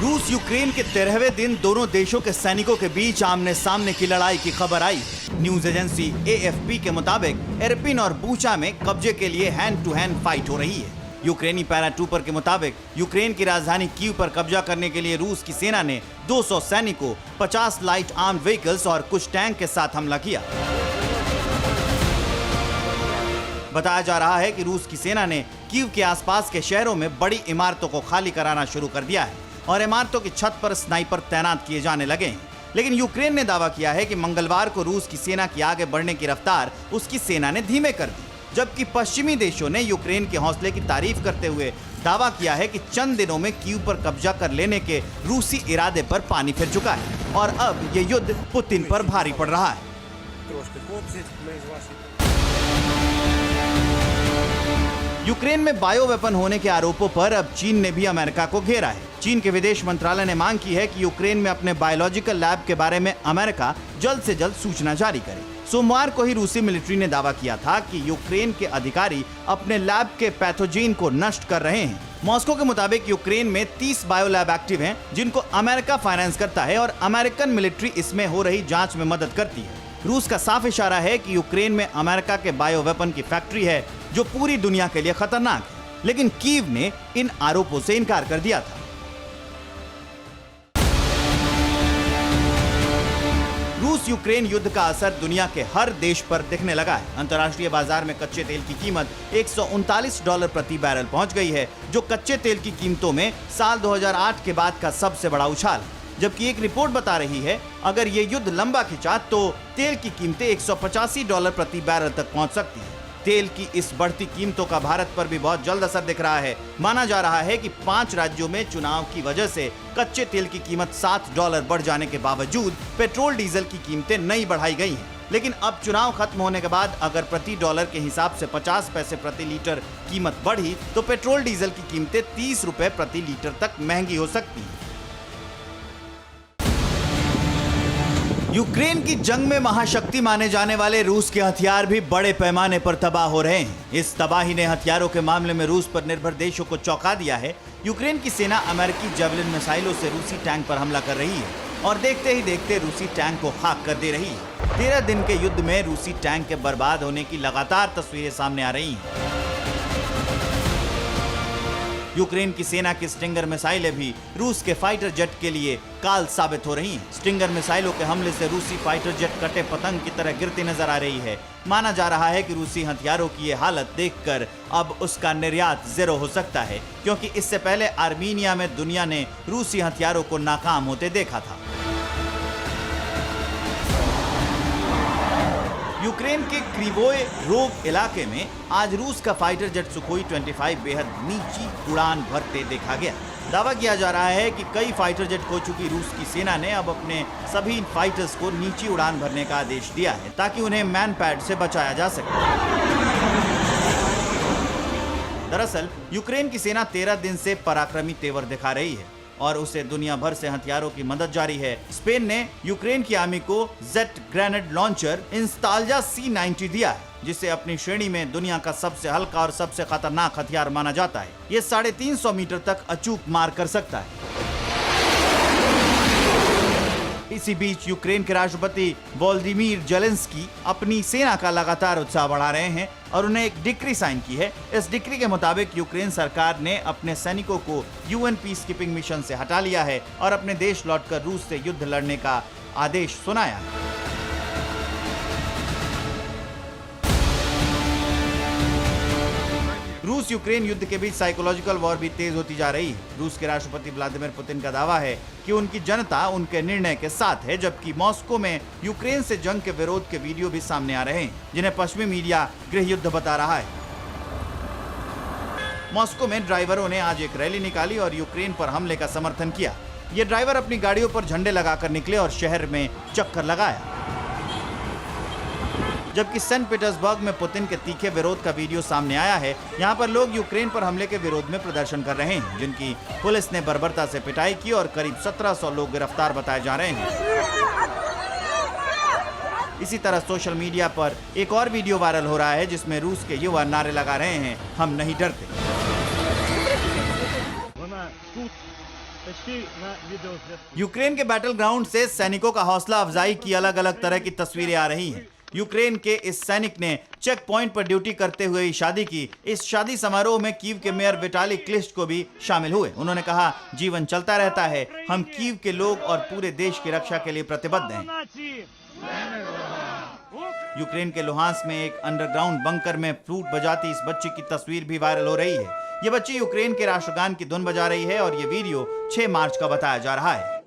रूस यूक्रेन के 13वें दिन दोनों देशों के सैनिकों के बीच आमने सामने की लड़ाई की खबर आई। न्यूज एजेंसी AFP के मुताबिक इरपिन और बूचा में कब्जे के लिए हैंड टू हैंड फाइट हो रही है। यूक्रेनी पैराट्रूपर के मुताबिक यूक्रेन की राजधानी कीव पर कब्जा करने के लिए रूस की सेना ने 200 सैनिकों, 50 लाइट आर्म्ड व्हीकल्स और कुछ टैंक के साथ हमला किया। बताया जा रहा है कि रूस की सेना ने कीव के आसपास के शहरों में बड़ी इमारतों को खाली कराना शुरू कर दिया है और इमारतों की छत पर स्नाइपर तैनात किए जाने लगे हैं। लेकिन यूक्रेन ने दावा किया है कि मंगलवार को रूस की सेना की आगे बढ़ने की रफ्तार उसकी सेना ने धीमे कर दी, जबकि पश्चिमी देशों ने यूक्रेन के हौसले की तारीफ करते हुए दावा किया है कि चंद दिनों में कीव पर कब्जा कर लेने के रूसी इरादे पर पानी फिर चुका है और अब ये युद्ध पुतिन पर भारी पड़ रहा है। यूक्रेन में बायो वेपन होने के आरोपों पर अब चीन ने भी अमेरिका को घेरा है। चीन के विदेश मंत्रालय ने मांग की है कि यूक्रेन में अपने बायोलॉजिकल लैब के बारे में अमेरिका जल्द से जल्द सूचना जारी करे। सोमवार को ही रूसी मिलिट्री ने दावा किया था कि यूक्रेन के अधिकारी अपने लैब के पैथोजेन को नष्ट कर रहे हैं। मॉस्को के मुताबिक यूक्रेन में 30 बायो लैब एक्टिव हैं, जिनको अमेरिका फाइनेंस करता है और अमेरिकन मिलिट्री इसमें हो रही जांच में मदद करती है। रूस का साफ इशारा है कि यूक्रेन में अमेरिका के बायो वेपन की फैक्ट्री है, जो पूरी दुनिया के लिए खतरनाक है, लेकिन कीव ने इन आरोपों से इनकार कर दिया था। रूस यूक्रेन युद्ध का असर दुनिया के हर देश पर दिखने लगा है। अंतर्राष्ट्रीय बाजार में कच्चे तेल की कीमत $139 प्रति बैरल पहुंच गई है, जो कच्चे तेल की कीमतों में साल 2008 के बाद का सबसे बड़ा उछाल है। जबकि एक रिपोर्ट बता रही है अगर ये युद्ध लंबा खिंचा तो तेल की कीमतें $185 प्रति बैरल तक पहुंच सकती है। तेल की इस बढ़ती कीमतों का भारत पर भी बहुत जल्द असर दिख रहा है। माना जा रहा है कि 5 राज्यों में चुनाव की वजह से कच्चे तेल की कीमत $7 बढ़ जाने के बावजूद पेट्रोल डीजल की कीमतें नहीं बढ़ाई गई हैं। लेकिन अब चुनाव खत्म होने के बाद अगर प्रति डॉलर के हिसाब से 50 पैसे प्रति लीटर कीमत बढ़ी तो पेट्रोल डीजल की कीमतें ₹30 प्रति लीटर तक महंगी हो सकती है। यूक्रेन की जंग में महाशक्ति माने जाने वाले रूस के हथियार भी बड़े पैमाने पर तबाह हो रहे हैं। इस तबाही ने हथियारों के मामले में रूस पर निर्भर देशों को चौंका दिया है। यूक्रेन की सेना अमेरिकी जेवलिन मिसाइलों से रूसी टैंक पर हमला कर रही है और देखते ही देखते रूसी टैंक को खाक कर दे रही है। 13 दिन के युद्ध में रूसी टैंक के बर्बाद होने की लगातार तस्वीरें सामने आ रही हैं। यूक्रेन की सेना की स्टिंगर मिसाइलें भी रूस के फाइटर जेट के लिए काल साबित हो रही हैं। स्टिंगर मिसाइलों के हमले से रूसी फाइटर जेट कटे पतंग की तरह गिरती नजर आ रही है। माना जा रहा है कि रूसी हथियारों की ये हालत देखकर अब उसका निर्यात ज़ीरो हो सकता है, क्योंकि इससे पहले आर्मीनिया में दुनिया ने रूसी हथियारों को नाकाम होते देखा था। यूक्रेन के क्रिवोय रोग इलाके में आज रूस का फाइटर जेट सुखोई 25 बेहद नीची उड़ान भरते देखा गया। दावा किया जा रहा है कि कई फाइटर जेट खो चुकी रूस की सेना ने अब अपने सभी फाइटर्स को नीची उड़ान भरने का आदेश दिया है ताकि उन्हें मैन पैड से बचाया जा सके। दरअसल यूक्रेन की सेना 13 दिन से पराक्रमी तेवर दिखा रही है और उसे दुनिया भर से हथियारों की मदद जारी है। स्पेन ने यूक्रेन की आर्मी को जेट ग्रेनेड लॉन्चर इंस्टाल्जा C90 दिया है, जिसे अपनी श्रेणी में दुनिया का सबसे हल्का और सबसे खतरनाक हथियार माना जाता है। ये 350 मीटर तक अचूक मार कर सकता है। इसी बीच यूक्रेन के राष्ट्रपति वोलोदिमीर जेलेंस्की अपनी सेना का लगातार उत्साह बढ़ा रहे हैं और उन्हें एक डिक्री साइन की है। इस डिक्री के मुताबिक यूक्रेन सरकार ने अपने सैनिकों को UN पीस कीपिंग मिशन से हटा लिया है और अपने देश लौटकर रूस से युद्ध लड़ने का आदेश सुनाया है। रूस यूक्रेन युद्ध के बीच साइकोलॉजिकल वॉर भी तेज होती जा रही है। रूस के राष्ट्रपति व्लादिमीर पुतिन का दावा है कि उनकी जनता उनके निर्णय के साथ है, जबकि मॉस्को में यूक्रेन से जंग के विरोध के वीडियो भी सामने आ रहे हैं, जिन्हें पश्चिमी मीडिया गृह युद्ध बता रहा है। मॉस्को में ड्राइवरों ने आज एक रैली निकाली और यूक्रेन पर हमले का समर्थन किया। ये ड्राइवर अपनी गाड़ियों पर झंडे लगाकर निकले और शहर में चक्कर लगाया। जबकि सेंट पीटर्सबर्ग में पुतिन के तीखे विरोध का वीडियो सामने आया है। यहाँ पर लोग यूक्रेन पर हमले के विरोध में प्रदर्शन कर रहे हैं, जिनकी पुलिस ने बर्बरता से पिटाई की और करीब 1700 लोग गिरफ्तार बताए जा रहे हैं। इसी तरह सोशल मीडिया पर एक और वीडियो वायरल हो रहा है, जिसमें रूस के युवा नारे लगा रहे हैं, हम नहीं डरते। यूक्रेन के बैटल ग्राउंड से सैनिकों का हौसला अफजाई की अलग अलग तरह की तस्वीरें आ रही हैं। यूक्रेन के इस सैनिक ने चेक पॉइंट पर ड्यूटी करते हुए ही शादी की। इस शादी समारोह में कीव के मेयर विटाली क्लिस्ट को भी शामिल हुए। उन्होंने कहा, जीवन चलता रहता है, हम कीव के लोग और पूरे देश की रक्षा के लिए प्रतिबद्ध हैं। यूक्रेन के लुहांस्क में एक अंडरग्राउंड बंकर में फ्लूट बजाती इस बच्ची की तस्वीर भी वायरल हो रही है। ये बच्ची यूक्रेन के राष्ट्रगान की धुन बजा रही है और ये वीडियो 6 मार्च का बताया जा रहा है।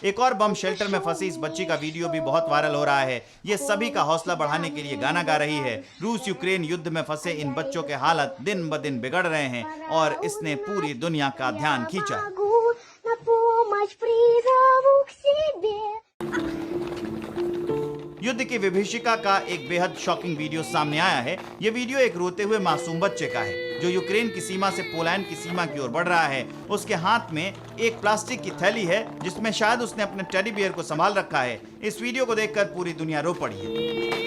एक और बम शेल्टर में फंसी इस बच्ची का वीडियो भी बहुत वायरल हो रहा है। ये सभी का हौसला बढ़ाने के लिए गाना गा रही है। रूस यूक्रेन युद्ध में फंसे इन बच्चों के हालत दिन ब दिन बिगड़ रहे हैं और इसने पूरी दुनिया का ध्यान खींचा। युद्ध की विभीषिका का एक बेहद शॉकिंग वीडियो सामने आया है। ये वीडियो एक रोते हुए मासूम बच्चे का है जो यूक्रेन की सीमा से पोलैंड की सीमा की ओर बढ़ रहा है। उसके हाथ में एक प्लास्टिक की थैली है जिसमें शायद उसने अपने टेडी बियर को संभाल रखा है। इस वीडियो को देखकर पूरी दुनिया रो पड़ी है।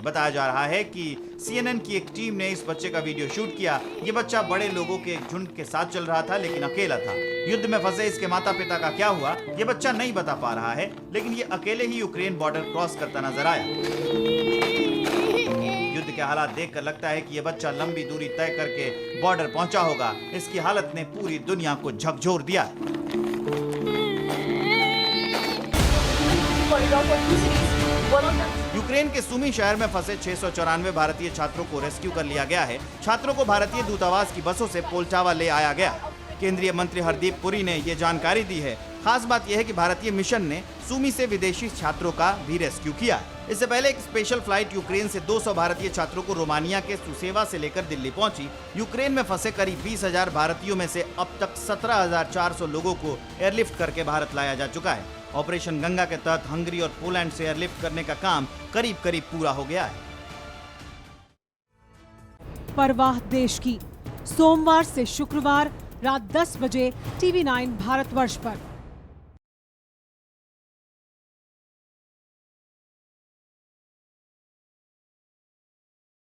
बताया जा रहा है कि CNN की एक टीम ने इस बच्चे का वीडियो शूट किया। ये बच्चा बड़े लोगों के एक झुंड के साथ चल रहा था लेकिन अकेला था। युद्ध में फंसे इसके माता पिता का क्या हुआ ये बच्चा नहीं बता पा रहा है, लेकिन ये अकेले ही यूक्रेन बॉर्डर क्रॉस करता नजर आया। युद्ध के हालात देखकर लगता है कि ये बच्चा लंबी दूरी तय करके बॉर्डर पहुंचा होगा। इसकी हालत ने पूरी दुनिया को झकझोर दिया। यूक्रेन के सुमी शहर में फंसे 694 भारतीय छात्रों को रेस्क्यू कर लिया गया है। छात्रों को भारतीय दूतावास की बसों से पोल्टावा ले आया गया। केंद्रीय मंत्री हरदीप पुरी ने ये जानकारी दी है। खास बात यह है कि भारतीय मिशन ने सुमी से विदेशी छात्रों का भी रेस्क्यू किया। इससे पहले एक स्पेशल फ्लाइट यूक्रेन से 200 भारतीय छात्रों को रोमानिया के सुसेवा से लेकर दिल्ली पहुंची। यूक्रेन में फंसे करीब 20,000 भारतीयों में से अब तक 17,400 लोगों को एयरलिफ्ट करके भारत लाया जा चुका है। ऑपरेशन गंगा के तहत हंगरी और पोलैंड से एयरलिफ्ट करने का काम करीब करीब पूरा हो गया है। परवाह देश की, सोमवार से शुक्रवार रात 10 बजे TV9 भारतवर्ष पर।